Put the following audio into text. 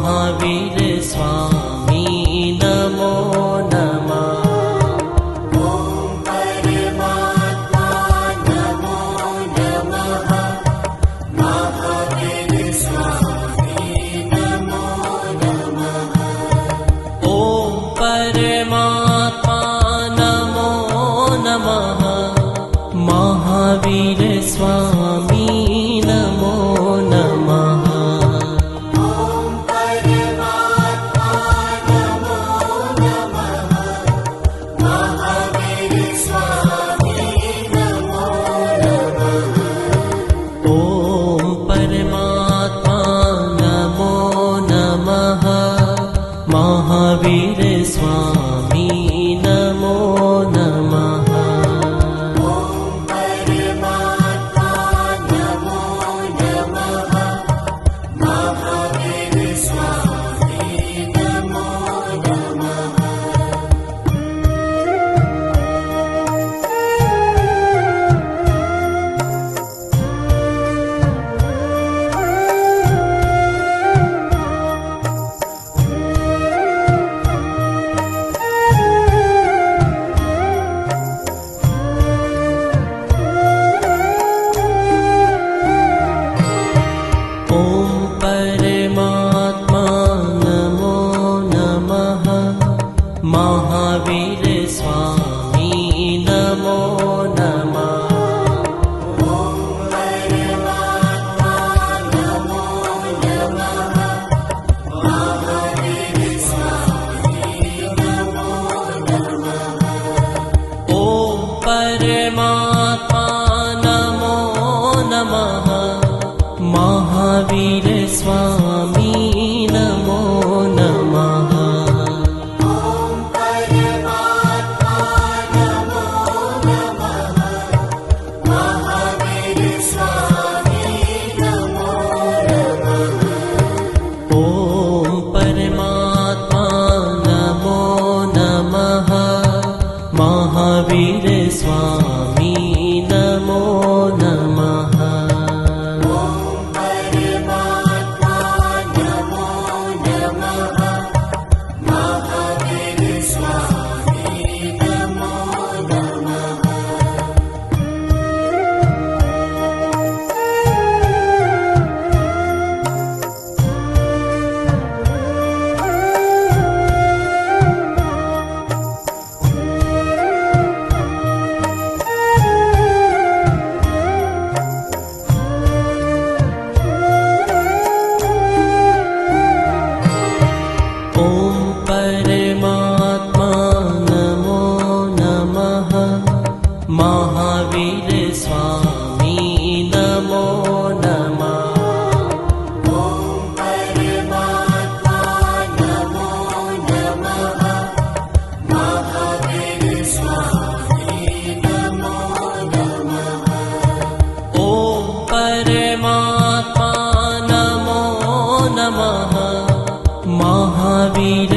महावीर स्वामी नमो नमः। ॐ परमात्मा नमो नमः। महावीर स्वामी नमो नमः। ॐ परमात्मा नमो नमः। महावीर स्वामी नमो नमः। महावीर स्वामी नमो नमः। ॐ परमात्मा नमो नमः। महावीर स्वामी नमो नमः। महावीर स्वामी नमो नमः। ॐ परमात्मा नमो नमः। महावीर स्वामी नमो नमः। ॐ परमात्मा नमो नमः। महावीर स्वामी नमो नमः। महावीर स्वामी नमो नमः। ॐ परमात्मा नमो नमः। महावीर स्वामी नमो नमः। महावीर स्वामी नमो नमः। ॐ परमात्मा नमो नमः। महावीर स्वामी नमो नमः। ॐ परमात्मा नमो नमः। महावीर